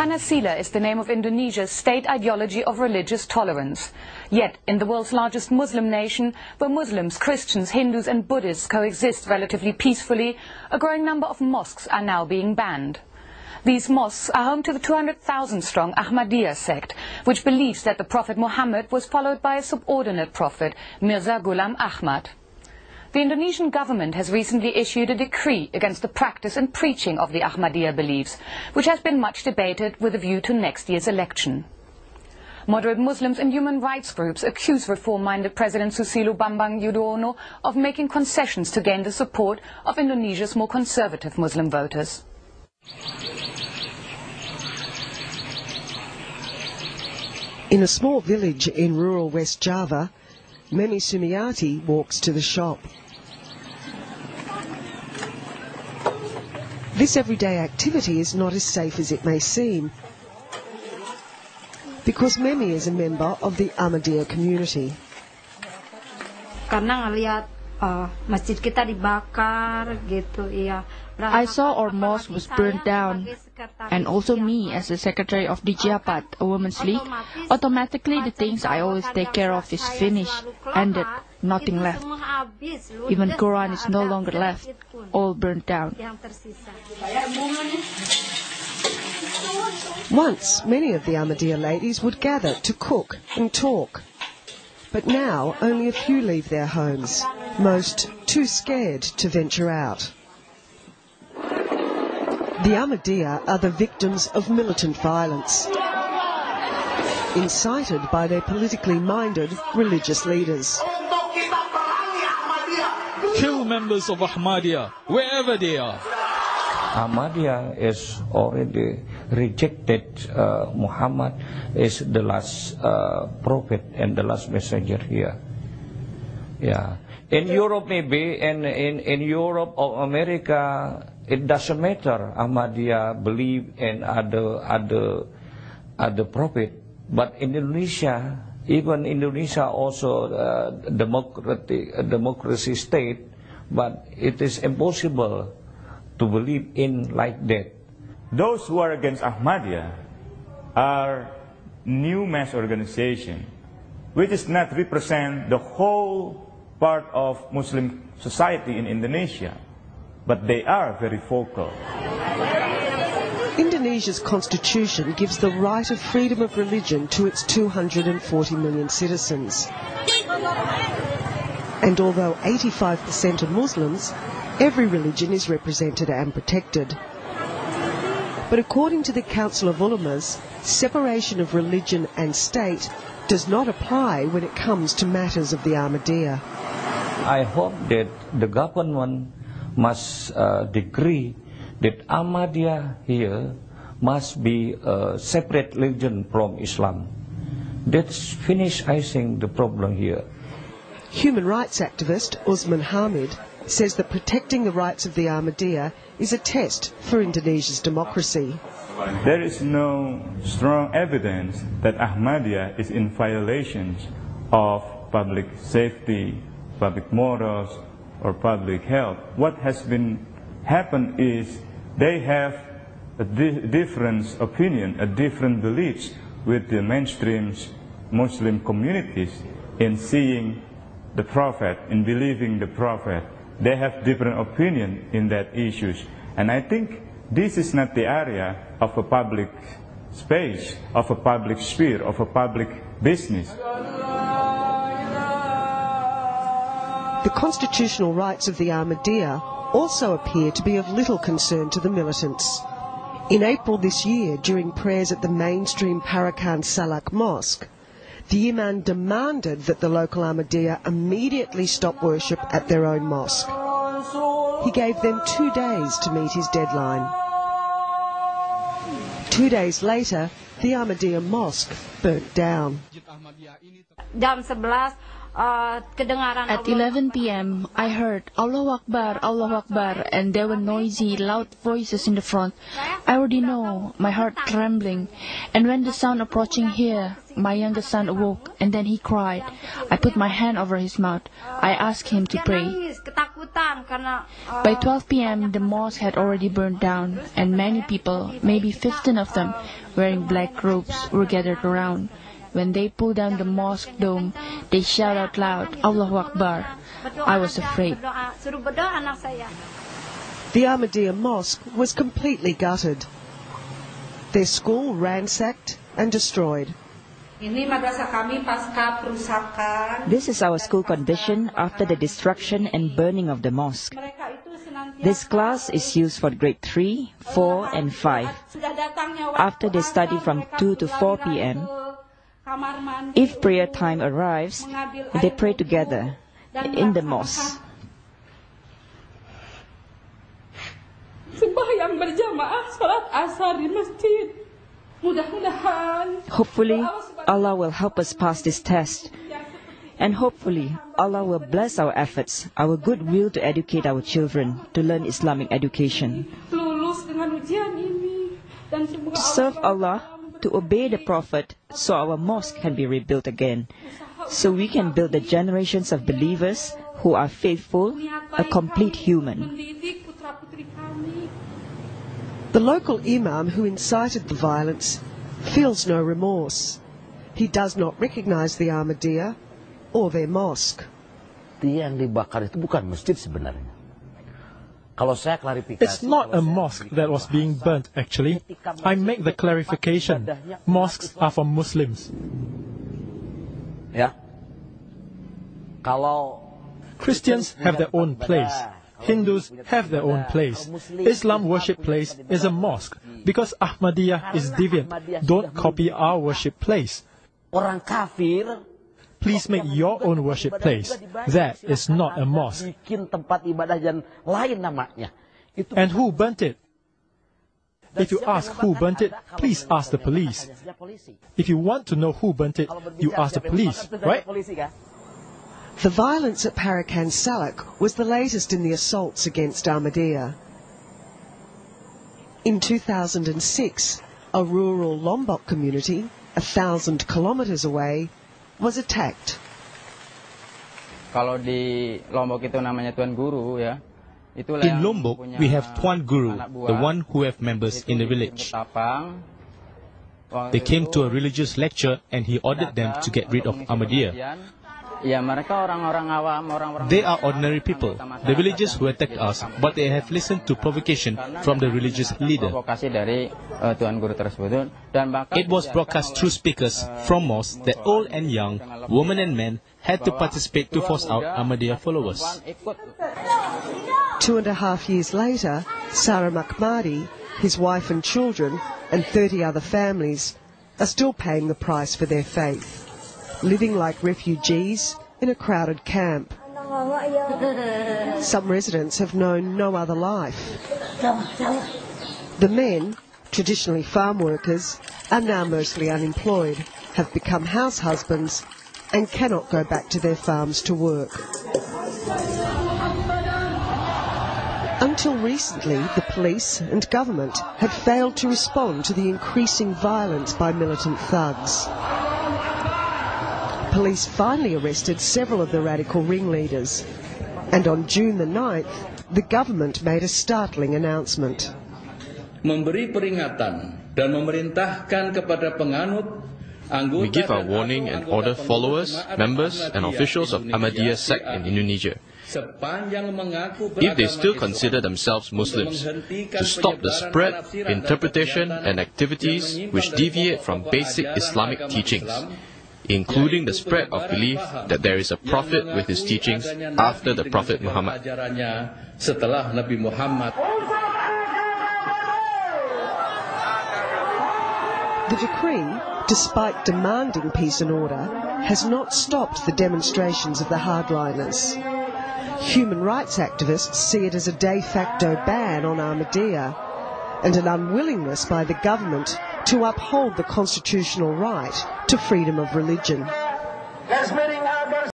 Pancasila is the name of Indonesia's state ideology of religious tolerance. Yet, in the world's largest Muslim nation, where Muslims, Christians, Hindus and Buddhists coexist relatively peacefully, a growing number of mosques are now being banned. These mosques are home to the 200,000-strong Ahmadiyya sect, which believes that the Prophet Muhammad was followed by a subordinate prophet, Mirza Ghulam Ahmad. The Indonesian government has recently issued a decree against the practice and preaching of the Ahmadiyya beliefs, which has been much debated with a view to next year's election. Moderate Muslims and human rights groups accuse reform-minded President Susilo Bambang Yudhoyono of making concessions to gain the support of Indonesia's more conservative Muslim voters. In a small village in rural West Java, Memi Sumiati walks to the shop. This everyday activity is not as safe as it may seem, because Memi is a member of the Ahmadiyya community. I saw our mosque was burned down, and also me as the secretary of Dijapat, a women's league, automatically the things I always take care of is finished, ended, nothing left. Even Quran is no longer left, all burned down. Once, many of the Ahmadiyya ladies would gather to cook and talk. But now, only a few leave their homes, most too scared to venture out. The Ahmadiyya are the victims of militant violence, incited by their politically minded religious leaders. Kill members of Ahmadiyya, wherever they are. Ahmadiyya is already rejected Muhammad is the last prophet and the last messenger here. Yeah. In Europe maybe, and in Europe or America, it doesn't matter. Ahmadiyya believe in other prophet. But in Indonesia, even Indonesia also democracy state, but it is impossible to believe in like that. Those who are against Ahmadiyya are new mass organization, which does not represent the whole part of Muslim society in Indonesia, but they are very vocal. Indonesia's constitution gives the right of freedom of religion to its 240 million citizens. And although 85% are Muslims, every religion is represented and protected. But according to the Council of Ulamas, separation of religion and state does not apply when it comes to matters of the Ahmadiyya. I hope that the government must decree that Ahmadiyya here must be a separate religion from Islam. That's finish, I think, the problem here. Human rights activist Usman Hamid says that protecting the rights of the Ahmadiyya is a test for Indonesia's democracy. There is no strong evidence that Ahmadiyya is in violations of public safety, public morals, or public health. What has happened is they have a different opinion, a different beliefs with the mainstream Muslim communities in seeing the Prophet, in believing the Prophet. They have different opinion in that issues. And I think this is not the area of a public space, of a public sphere, of a public business. The constitutional rights of the Ahmadiyya also appear to be of little concern to the militants. In April this year, during prayers at the mainstream Parakan Salak Mosque, the Imam demanded that the local Ahmadiyya immediately stop worship at their own mosque. He gave them 2 days to meet his deadline. 2 days later, the Ahmadiyya mosque burnt down. At 11 p.m., I heard Allahu Akbar, and there were noisy, loud voices in the front. I already know, my heart trembling. And when the sound approaching here, my youngest son awoke, and then he cried. I put my hand over his mouth. I asked him to pray. By 12 p.m., the mosque had already burned down, and many people, maybe 15 of them, wearing black robes, were gathered around. When they pulled down the mosque dome, they shouted out loud, Allahu Akbar. I was afraid. The Ahmadiyya mosque was completely gutted. Their school ransacked and destroyed. This is our school condition after the destruction and burning of the mosque. This class is used for grade 3, 4 and 5. After they study from 2 to 4 p.m., if prayer time arrives, they pray together in the mosque. Hopefully, Allah will help us pass this test. And hopefully, Allah will bless our efforts, our goodwill to educate our children, to learn Islamic education. To serve Allah, to obey the Prophet, so our mosque can be rebuilt again, so we can build the generations of believers who are faithful, a complete human. The local imam who incited the violence feels no remorse. He does not recognize the Ahmadiyya or their mosque. Yang dibakar itu bukan masjid sebenarnya. It's not a mosque that was being burnt, actually. I make the clarification. Mosques are for Muslims. Christians have their own place. Hindus have their own place. Islam worship place is a mosque. Because Ahmadiyya is deviant, don't copy our worship place. Orang kafir Please make your own worship place. That is not a mosque. And who burnt it? If you ask who burnt it, please ask the police. If you want to know who burnt it, you ask the police, right? The violence at Parakan Salak was the latest in the assaults against Ahmadiyya. In 2006, a rural Lombok community, 1,000 kilometers away, was attacked. Kalau di Lombok itu namanya Tuan Guru, ya. In Lombok, we have Tuan Guru, the one who have members in the village. They came to a religious lecture and he ordered them to get rid of Ahmadiyya. They are ordinary people, the villagers who attacked us, but they have listened to provocation from the religious leader. It was broadcast through speakers from mosques that old and young, women and men, had to participate to force out Ahmadiyya followers. 2.5 years later, Saram Ahmadi, his wife and children, and 30 other families are still paying the price for their faith, living like refugees in a crowded camp. Some residents have known no other life. The men, traditionally farm workers, are now mostly unemployed, have become house husbands and cannot go back to their farms to work. Until recently, the police and government had failed to respond to the increasing violence by militant thugs. Police finally arrested several of the radical ringleaders, and on June the 9th, the government made a startling announcement. Memberi peringatan dan memerintahkan kepada penganut. We give our warning and order followers, members and officials of Ahmadiyya sect in Indonesia, if they still consider themselves Muslims, to stop the spread, interpretation and activities which deviate from basic Islamic teachings, including the spread of belief that there is a prophet with his teachings after the Prophet Muhammad. The decree, despite demanding peace and order, has not stopped the demonstrations of the hardliners. Human rights activists see it as a de facto ban on Ahmadiyya and an unwillingness by the government to uphold the constitutional right to freedom of religion. Garis miring